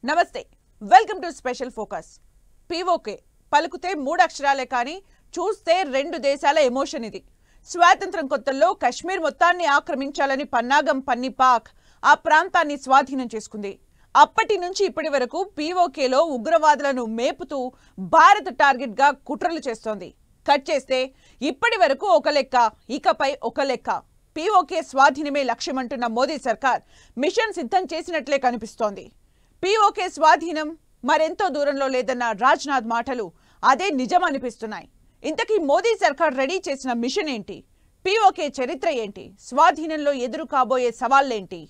నమస్తే welcome to special focus POK పలుకుతే మూడు అక్షరాలే కానీ చూస్తే రెండు దేశాల ఎమోషన్ ఇది స్వాతంత్రం కొత్తల్లో కశ్మీర్ మొత్తాన్ని ఆక్రమించాలని పన్నాగం పన్ని పాక్ ఆ ప్రాంతాన్ని స్వాధీనం చేసుకుంది అప్పటి నుంచి ఇప్పటి వరకు పీఓకేలో ఉగ్రవాదులను మేపుతూ భారత్ టార్గెట్ గా కుట్రలు చేస్తోంది కట్ చేస్తే ఇప్పటి వరకు ఒక లెక్క ఇకపై ఒక లెక్క పీఓకే స్వాధీనమే లక్ష్యమంటున్న మోదీ సర్కార్ మిషన్ సిద్ధం చేసినట్లే కనిపిస్తోంది పీఓకే స్వాధీనం మరెంతో దూరంలో లేదన్న రాజ్నాథ్ మాటలు అదే నిజం అనిపిస్తున్నాయి ఇంతకీ మోదీ సర్కార్ రెడీ చేసిన మిషన్ ఏంటి పీఓకే చరిత్ర ఏంటి స్వాధీనంలో ఎదురు కాబోయే సవాళ్లేంటి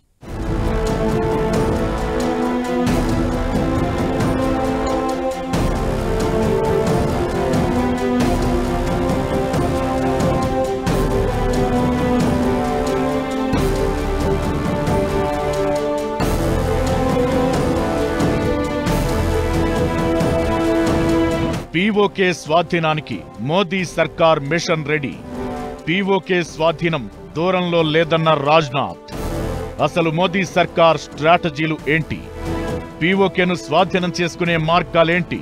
పీఓకే స్వాధీనానికి మోదీ సర్కార్ మిషన్ రెడీ పీఓకే స్వాధీనం దూరంలో లేదన్న రాజ్నాథ్ అసలు మోదీ సర్కార్ స్ట్రాటజీలు ఏంటి పీఓకేను స్వాధీనం చేసుకునే మార్గాలేంటి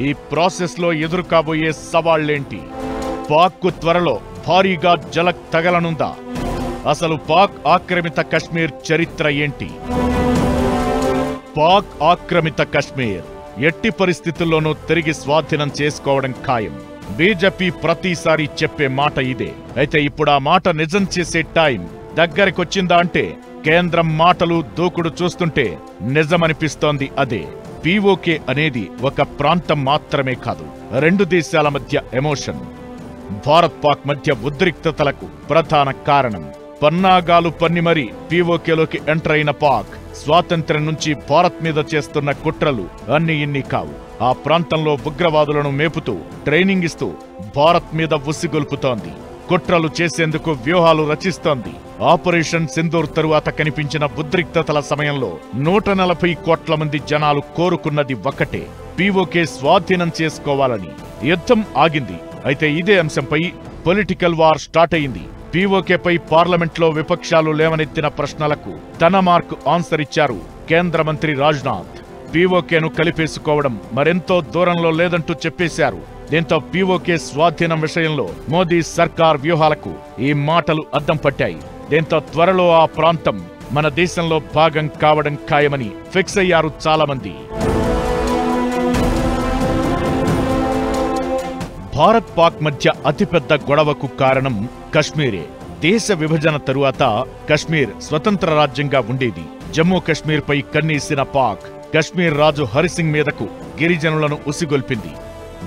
ఈ ప్రాసెస్ లో ఎదురు కాబోయే సవాళ్లేంటి పాక్కు త్వరలో భారీగా జలక్ తగలనుందా అసలు పాక్ ఆక్రమిత కశ్మీర్ చరిత్ర ఏంటి పాక్ ఆక్రమిత కశ్మీర్ ఎట్టి పరిస్థితుల్లోనూ తిరిగి స్వాధీనం చేసుకోవడం ఖాయం బీజేపీ ప్రతిసారి చెప్పే మాట ఇదే అయితే ఇప్పుడు ఆ మాట నిజం చేసే టైం దగ్గరకొచ్చిందా అంటే కేంద్రం మాటలు దూకుడు చూస్తుంటే నిజమనిపిస్తోంది అదే పీఓకే అనేది ఒక ప్రాంతం మాత్రమే కాదు రెండు దేశాల మధ్య ఎమోషన్ భారత్ పాక్ మధ్య ఉద్రిక్తతలకు ప్రధాన కారణం పన్నాగాలు పన్ని మరీ పీఓకేలోకి ఎంటర్ అయిన పాక్ స్వాతంత్ర్యం నుంచి భారత్ మీద చేస్తున్న కుట్రలు అన్ని ఇన్ని కావు ఆ ప్రాంతంలో ఉగ్రవాదులను మేపుతూ ట్రైనింగ్ ఇస్తూ భారత్ మీద ఉసిగొల్పుతోంది కుట్రలు చేసేందుకు వ్యూహాలు రచిస్తోంది ఆపరేషన్ సింధూర్ తరువాత కనిపించిన ఉద్రిక్తతల సమయంలో 140 కోట్ల మంది జనాలు కోరుకున్నది ఒక్కటే పీఓకే స్వాధీనం చేసుకోవాలని యుద్ధం ఆగింది అయితే ఇదే అంశంపై పొలిటికల్ వార్ స్టార్ట్ అయింది పీఓకేపై పార్లమెంట్లో విపక్షాలు లేవనెత్తిన ప్రశ్నలకు తన మార్క్ ఆన్సర్ ఇచ్చారు కేంద్ర మంత్రి రాజ్నాథ్ పీఓకేను కలిపేసుకోవడం మరెంతో దూరంలో లేదంటూ చెప్పేశారు దీంతో పీఓకే స్వాధీనం విషయంలో మోదీ సర్కార్ వ్యూహాలకు ఈ మాటలు అద్దం పట్టాయి దీంతో త్వరలో ఆ ప్రాంతం మన దేశంలో భాగం కావడం ఖాయమని ఫిక్స్ అయ్యారు చాలా మంది భారత్ పాక్ మధ్య అతిపెద్ద గొడవకు కారణం కశ్మీరే దేశ విభజన తరువాత కశ్మీర్ స్వతంత్ర రాజ్యంగా ఉండేది జమ్మూ కశ్మీర్ పై కన్నేసిన పాక్ కశ్మీర్ రాజు హరిసింగ్ మీదకు గిరిజనులను ఉసిగొల్పింది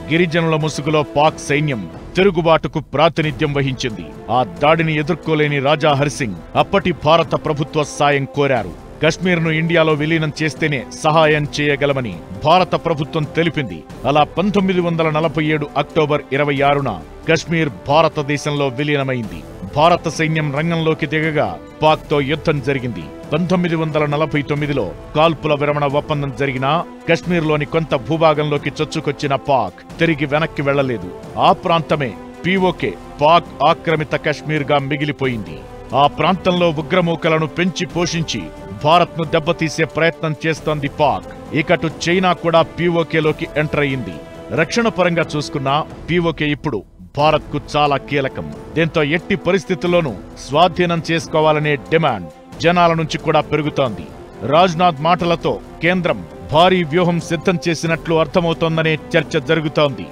గిరిజనుల ముసుగులో పాక్ సైన్యం తిరుగుబాటుకు ప్రాతినిధ్యం వహించింది ఆ దాడిని ఎదుర్కోలేని రాజా హరిసింగ్ అప్పటి భారత ప్రభుత్వ సాయం కోరారు కశ్మీర్ను ఇండియాలో విలీనం చేస్తేనే సహాయం చేయగలమని భారత ప్రభుత్వం తెలిపింది అలా 1947 అక్టోబర్ 26న కశ్మీర్ భారతదేశంలో విలీనమైంది భారత సైన్యం రంగంలోకి దిగగా పాక్తో యుద్ధం జరిగింది 1949లో కాల్పుల విరమణ ఒప్పందం జరిగినా కశ్మీర్లోని కొంత భూభాగంలోకి చొచ్చుకొచ్చిన పాక్ తిరిగి వెనక్కి వెళ్లలేదు ఆ ప్రాంతమే పీఓకే పాక్ ఆక్రమిత కశ్మీర్గా మిగిలిపోయింది ఆ ప్రాంతంలో ఉగ్రమూకలను పెంచి పోషించి భారత్ను దెబ్బతీసే ప్రయత్నం చేస్తోంది పాక్ ఇకటు చైనా కూడా పీఓకేలోకి ఎంటర్ అయింది రక్షణ పరంగా చూసుకున్నా పీఓకే ఇప్పుడు భారత్కు చాలా కీలకం దీంతో ఎట్టి పరిస్థితుల్లోనూ స్వాధీనం చేసుకోవాలనే డిమాండ్ జనాల నుంచి కూడా పెరుగుతోంది రాజ్నాథ్ మాటలతో కేంద్రం భారీ వ్యూహం సిద్ధం చేసినట్లు అర్థమవుతోందనే చర్చ జరుగుతోంది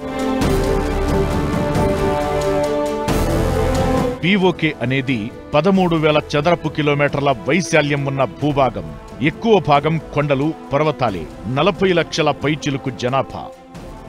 పీఓకే అనేది 13,000 చదరపు కిలోమీటర్ల వైశాల్యం ఉన్న భూభాగం ఎక్కువ భాగం కొండలు పర్వతాలే 40 లక్షల పైచిలుకు జనాభా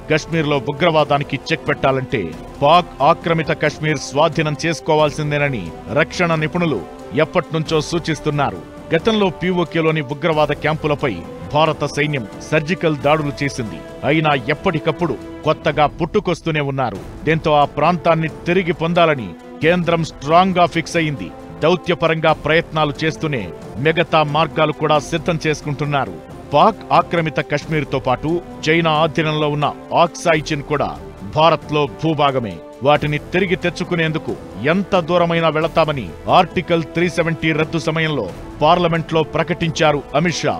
కశ్మీర్లో ఉగ్రవాదానికి చెక్ పెట్టాలంటే పాక్ ఆక్రమిత కశ్మీర్ స్వాధీనం చేసుకోవాల్సిందేనని రక్షణ నిపుణులు ఎప్పట్నుంచో సూచిస్తున్నారు గతంలో పీఓకేలోని ఉగ్రవాద క్యాంపులపై భారత సైన్యం సర్జికల్ దాడులు చేసింది అయినా ఎప్పటికప్పుడు కొత్తగా పుట్టుకొస్తూనే ఉన్నారు దీంతో ఆ ప్రాంతాన్ని తిరిగి పొందాలని కేంద్రం స్ట్రాంగ్ గా ఫిక్స్ అయింది దౌత్యపరంగా ప్రయత్నాలు చేస్తూనే మిగతా మార్గాలు కూడా సిద్ధం చేసుకుంటున్నారు పాక్ ఆక్రమిత కశ్మీర్తో పాటు చైనా ఆధీనంలో ఉన్న ఆక్సాయ్ చిన్ కూడా భారత్లో భూభాగమే వాటిని తిరిగి తెచ్చుకునేందుకు ఎంత దూరమైనా వెళతామని ఆర్టికల్ 370 రద్దు సమయంలో పార్లమెంట్లో ప్రకటించారు అమిత్ షా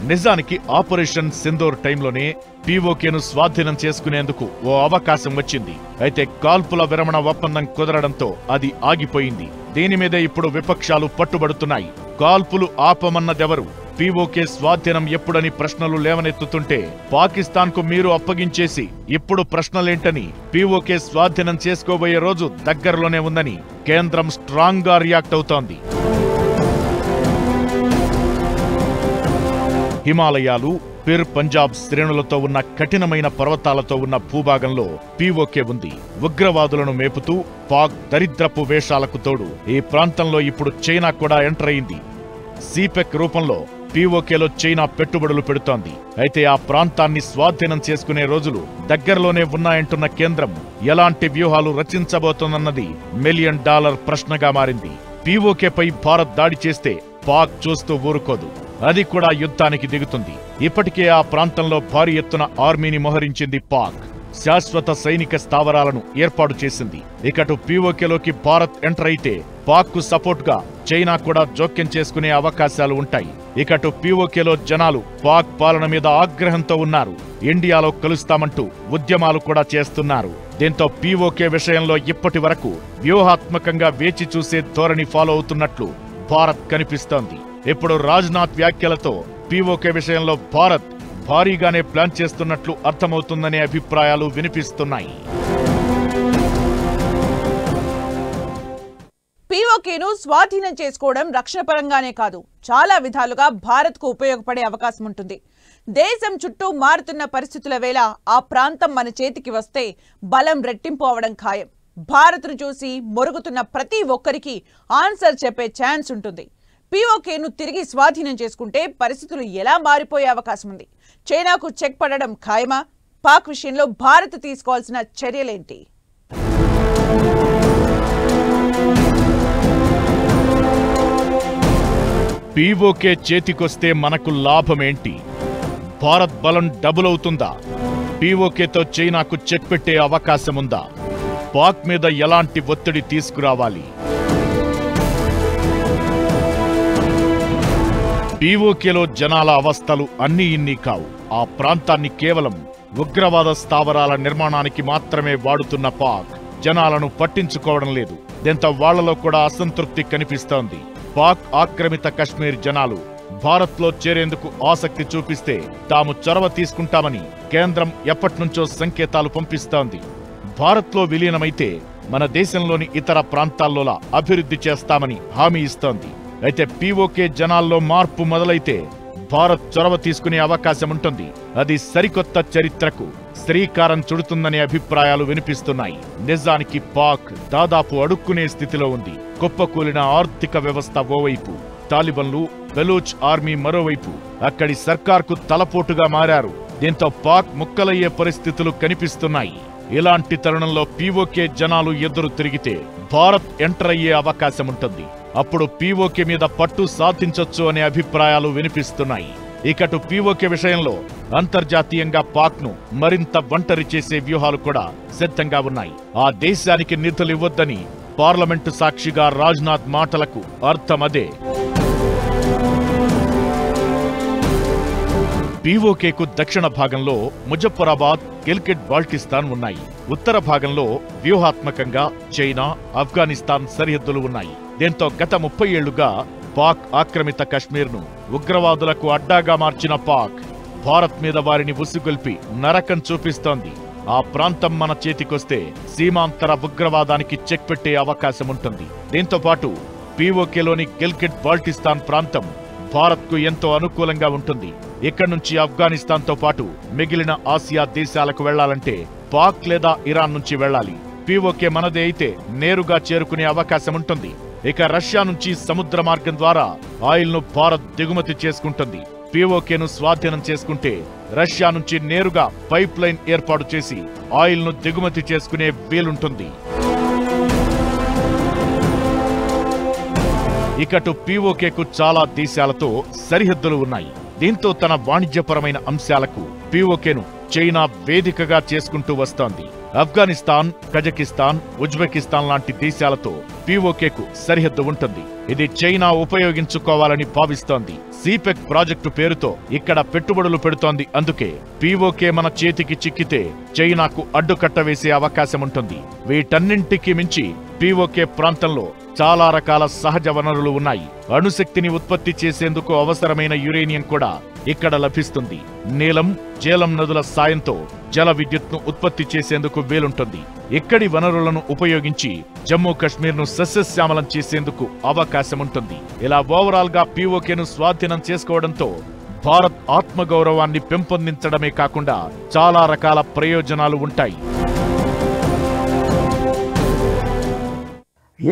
నిజానికి ఆపరేషన్ సింధూర్ టైంలోనే పీఓకేను స్వాధీనం చేసుకునేందుకు ఓ అవకాశం వచ్చింది. అయితే కాల్పుల విరమణ ఒప్పందం కుదరడంతో అది ఆగిపోయింది. దీని మీదే ఇప్పుడు విపక్షాలు పట్టుబడుతున్నాయి. కాల్పులు ఆపమన్నదెవరు, పీఓకే స్వాధీనం ఎప్పుడని ప్రశ్నలు లేవనెత్తుతుంటే పాకిస్తాన్కు మీరు అప్పగించేసి ఇప్పుడు ప్రశ్నలేంటని, పీఓకే స్వాధీనం చేసుకోబోయే రోజు దగ్గరలోనే ఉందని కేంద్రం స్ట్రాంగ్ గా రియాక్ట్ అవుతోంది. హిమాలయాలు, పిర్ పంజాబ్ శ్రేణులతో ఉన్న కఠినమైన పర్వతాలతో ఉన్న భూభాగంలో పీఓకే ఉంది. ఉగ్రవాదులను మేపుతూ పాక్ దరిద్రపు వేషాలకు తోడు ఈ ప్రాంతంలో ఇప్పుడు చైనా కూడా ఎంటర్ అయింది. సిపెక్ రూపంలో పీఓకేలో చైనా పెట్టుబడులు పెడుతోంది. అయితే ఆ ప్రాంతాన్ని స్వాధీనం చేసుకునే రోజులు దగ్గరలోనే ఉన్నాయంటున్న కేంద్రం ఎలాంటి వ్యూహాలు రచించబోతోందన్నది $1 మిలియన్ ప్రశ్నగా మారింది. పీఓకేపై భారత్ దాడి చేస్తే పాక్ చూస్తూ ఊరుకోదు, అది కూడా యుద్ధానికి దిగుతుంది. ఇప్పటికే ఆ ప్రాంతంలో భారీ ఎత్తున ఆర్మీని మోహరించింది పాక్. శాశ్వత సైనిక స్థావరాలను ఏర్పాటు చేసింది. ఇకటు పీఓకేలోకి భారత్ ఎంటర్ అయితే పాక్ కు సపోర్ట్ గా చైనా కూడా జోక్యం చేసుకునే అవకాశాలు ఉంటాయి. ఇకటు పీఓకేలో జనాలు పాక్ పాలన మీద ఆగ్రహంతో ఉన్నారు. ఇండియాలో కలుస్తామంటూ ఉద్యమాలు కూడా చేస్తున్నారు. దీంతో పీఓకే విషయంలో ఇప్పటి వరకు వ్యూహాత్మకంగా వేచి చూసే ధోరణి ఫాలో అవుతున్నట్లు భారత్ కనిపిస్తోంది. ఇప్పుడు రాజ్నాథ్ వ్యాఖ్యలతో పీఓకే విషయంలో భారత్ భారీగానే ప్లాన్ చేస్తున్నట్లు అర్థమవుతుందనే అభిప్రాయాలు వినిపిస్తున్నాయి. పీఓకేను స్వాధీనం చేసుకోవడం రక్షణ పరంగానే కాదు, చాలా విధాలుగా భారత్కు ఉపయోగపడే అవకాశం ఉంటుంది. దేశం చుట్టూ మారుతున్న పరిస్థితుల వేళ ఆ ప్రాంతం మన చేతికి వస్తే బలం రెట్టింపు అవడం ఖాయం. భారత్ను చూసి మొరుగుతున్న ప్రతి ఒక్కరికి ఆన్సర్ చెప్పే ఛాన్స్ ఉంటుంది. పీఓకేను తిరిగి స్వాధీనం చేసుకుంటే పరిస్థితులు ఎలా మారిపోయే అవకాశం ఉంది? చైనాకు చెక్ పడడం ఖాయమా? పాక్ విషయంలో భారత్ తీసుకోవాల్సిన చర్యలేంటి? పీఓకే చేతికొస్తే మనకు లాభమేంటి? భారత్ బలం డబుల్ అవుతుందా? పీఓకేతో చైనాకు చెక్ పెట్టే అవకాశముందా? పాక్ మీద ఎలాంటి ఒత్తిడి తీసుకురావాలి? పీఓకేలో జనాల అవస్థలు అన్నీ ఇన్ని కావు. ఆ ప్రాంతాన్ని కేవలం ఉగ్రవాద స్థావరాల నిర్మాణానికి మాత్రమే వాడుతున్న పాక్ జనాలను పట్టించుకోవడం లేదు. దీంతో వాళ్లలో కూడా అసంతృప్తి కనిపిస్తోంది. పాక్ ఆక్రమిత కశ్మీర్ జనాలు భారత్లో చేరేందుకు ఆసక్తి చూపిస్తే తాము చొరవ తీసుకుంటామని కేంద్రం ఎప్పటినుంచో సంకేతాలు పంపిస్తోంది. భారత్లో విలీనమైతే మన దేశంలోని ఇతర ప్రాంతాల్లోలా అభివృద్ధి చేస్తామని హామీ ఇస్తోంది. అయితే పీఓకే జనాల్లో మార్పు మొదలైతే భారత్ చొరవ తీసుకునే అవకాశం ఉంటుంది. అది సరికొత్త చరిత్రకు శ్రీకారం చుడుతుందనే అభిప్రాయాలు వినిపిస్తున్నాయి. నిజానికి పాక్ దాదాపు అడుక్కునే స్థితిలో ఉంది. కుప్పకూలిన ఆర్థిక వ్యవస్థ ఓవైపు, తాలిబన్లు, బెలూచ్ ఆర్మీ మరోవైపు అక్కడి సర్కార్కు తలపోటుగా మారారు. దీంతో పాక్ ముక్కలయ్యే పరిస్థితులు కనిపిస్తున్నాయి. ఇలాంటి తరుణంలో పీఓకే జనాలు ఎదురు తిరిగితే భారత్ ఎంటర్ అయ్యే అవకాశం ఉంటుంది. అప్పుడు పీఓకే మీద పట్టు సాధించొచ్చు అనే అభిప్రాయాలు వినిపిస్తున్నాయి. ఇకటు పీఓకే విషయంలో అంతర్జాతీయంగా పాక్ను మరింత ఒంటరి చేసే వ్యూహాలు కూడా సిద్ధంగా ఉన్నాయి. ఆ దేశానికి నిధులివ్వొద్దని పార్లమెంటు సాక్షిగా రాజ్నాథ్ మాటలకు అర్థమదే. పీఓకేకు దక్షిణ భాగంలో ముజఫరాబాద్, గిల్గిట్ బాల్టిస్తాన్ ఉన్నాయి. ఉత్తర భాగంలో వ్యూహాత్మకంగా చైనా, ఆఫ్ఘనిస్తాన్ సరిహద్దులు ఉన్నాయి. దీంతో గత 30 ఏళ్లుగా పాక్ ఆక్రమిత కశ్మీర్ను ఉగ్రవాదులకు అడ్డాగా మార్చిన పాక్ భారత్ మీద వారిని ఉసుగొల్పి నరకం చూపిస్తోంది. ఆ ప్రాంతం మన చేతికొస్తే సీమాంతర ఉగ్రవాదానికి చెక్ పెట్టే అవకాశం ఉంటుంది. దీంతో పాటు పీఓకేలోని గిల్గిట్ బాల్టిస్తాన్ ప్రాంతం భారత్కు ఎంతో అనుకూలంగా ఉంటుంది. ఇక్కడి నుంచి ఆఫ్ఘనిస్తాన్తో పాటు మిగిలిన ఆసియా దేశాలకు వెళ్లాలంటే పాక్ లేదా ఇరాన్ నుంచి వెళ్లాలి. పీఓకే మనదే అయితే నేరుగా చేరుకునే అవకాశం ఉంటుంది. ఇక రష్యా నుంచి సముద్ర మార్గం ద్వారా ఆయిల్ను భారత్ దిగుమతి చేసుకుంటుంది. పీఓకేను స్వాధీనం చేసుకుంటే రష్యా నుంచి నేరుగా పైప్ లైన్ ఏర్పాటు చేసి ఆయిల్ను దిగుమతి చేసుకునే వీలుంటుంది. ఇకటు పీఓకేకు చాలా దేశాలతో సరిహద్దులు ఉన్నాయి. దీంతో తన వాణిజ్యపరమైన అంశాలకు పీఓకేను చైనా వేదికగా చేసుకుంటూ వస్తోంది. ఆఫ్ఘనిస్తాన్, కజకిస్తాన్, ఉజ్బెకిస్తాన్ లాంటి దేశాలతో పీఓకేకు సరిహద్దు ఉంటుంది. ఇది చైనా ఉపయోగించుకోవాలని భావిస్తోంది. సిపెక్ ప్రాజెక్టు పేరుతో ఇక్కడ పెట్టుబడులు పెడుతోంది. అందుకే పీఓకే మన చేతికి చిక్కితే చైనాకు అడ్డుకట్ట వేసే అవకాశం ఉంటుంది. వీటన్నింటికి మించి పీఓకే ప్రాంతంలో చాలా రకాల సహజ వనరులు ఉన్నాయి. అణుశక్తిని ఉత్పత్తి చేసేందుకు అవసరమైన యురేనియం కూడా ఇక్కడ లభిస్తుంది. నీలం, జేలం నదుల సాయంతో జల విద్యుత్ను ఉత్పత్తి చేసేందుకు వీలుంటుంది. ఇక్కడి వనరులను ఉపయోగించి జమ్మూ కశ్మీర్ను సస్యశ్యామలం చేసేందుకు అవకాశం ఉంటుంది. ఇలా ఓవరాల్ గా పీఓకేను స్వాధీనం చేసుకోవడంతో భారత్ ఆత్మగౌరవాన్ని పెంపొందించడమే కాకుండా చాలా రకాల ప్రయోజనాలు ఉంటాయి.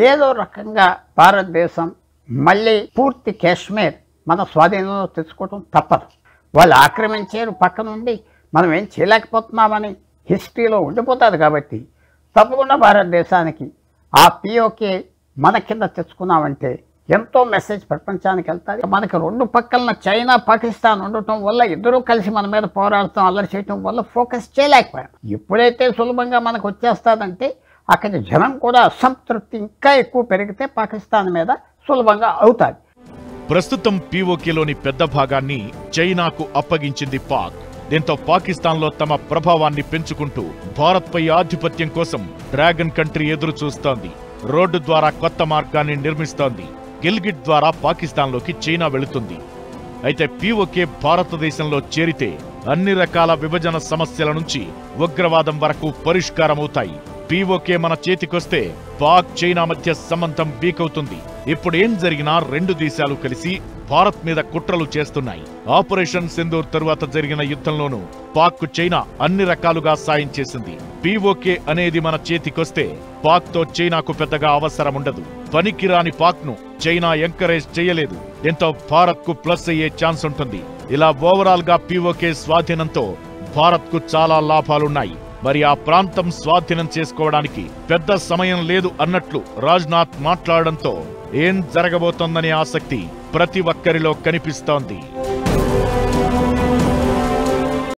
ఏదో రకంగా భారతదేశం మళ్ళీ పూర్తి కాశ్మీర్ మన స్వాధీనంలో తెచ్చుకోవడం తప్పదు. వాళ్ళు ఆక్రమించారు పక్క నుండి, మనం ఏం చేయలేకపోతున్నామని హిస్టరీలో ఉండిపోతుంది. కాబట్టి తప్పకుండా భారతదేశానికి ఆ పీఓకే మన కింద తెచ్చుకున్నామంటే ఎంతో మెసేజ్ ప్రపంచానికి వెళ్తాయి. మనకి రెండు పక్కన చైనా, పాకిస్తాన్ ఉండటం వల్ల ఇద్దరూ కలిసి మన మీద పోరాడటం, అల్లరి చేయటం వల్ల ఫోకస్ చేయలేకపోయాం. ఎప్పుడైతే సులభంగా మనకు వచ్చేస్తుందంటే అక్కడ జనం కూడా అసంతృప్తి ఇంకా ఎక్కువ పెరిగితే పాకిస్తాన్ మీద సులభంగా అవుతాది. ప్రస్తుతం పీఓకేలోని పెద్ద భాగాన్ని చైనాకు అప్పగించింది పాక్. దీంతో పాకిస్తాన్లో తమ ప్రభావాన్ని పెంచుకుంటూ భారత్పై ఆధిపత్యం కోసం డ్రాగన్ కంట్రీ ఎదురు చూస్తోంది. రోడ్డు ద్వారా కొత్త మార్గాన్ని నిర్మిస్తోంది. గిల్గిట్ ద్వారా పాకిస్తాన్లోకి చైనా వెళుతుంది. అయితే పీఓకే భారతదేశంలో చేరితే అన్ని రకాల విభజన సమస్యల నుంచి ఉగ్రవాదం వరకు పరిష్కారమవుతాయి. పీఓకే మన చేతికొస్తే పాక్, చైనా మధ్య సంబంధం వీకవుతుంది. ఇప్పుడు ఏం జరిగినా రెండు దేశాలు కలిసి భారత్ మీద కుట్రలు చేస్తున్నాయి. ఆపరేషన్ సింధూర్ తరువాత జరిగిన యుద్ధంలోనూ పాక్ కు చైనా అన్ని రకాలుగా సాయం చేసింది. పీఓకే అనేది మన చేతికొస్తే పాక్ తో చైనాకు పెద్దగా అవసరం ఉండదు. పనికిరాని పాక్ ను చైనా ఎంకరేజ్ చేయలేదు. దీంతో భారత్ కు ప్లస్ అయ్యే ఛాన్స్ ఉంటుంది. ఇలా ఓవరాల్ గా పీఓకే స్వాధీనంతో భారత్ కు చాలా లాభాలున్నాయి. మరి ఆ ప్రాంతం స్వాధీనం చేసుకోవడానికి పెద్ద సమయం లేదు అన్నట్లు రాజ్నాథ్ మాట్లాడడంతో ఏం జరగబోతోందనే ఆసక్తి ప్రతి ఒక్కరిలో కనిపిస్తోంది.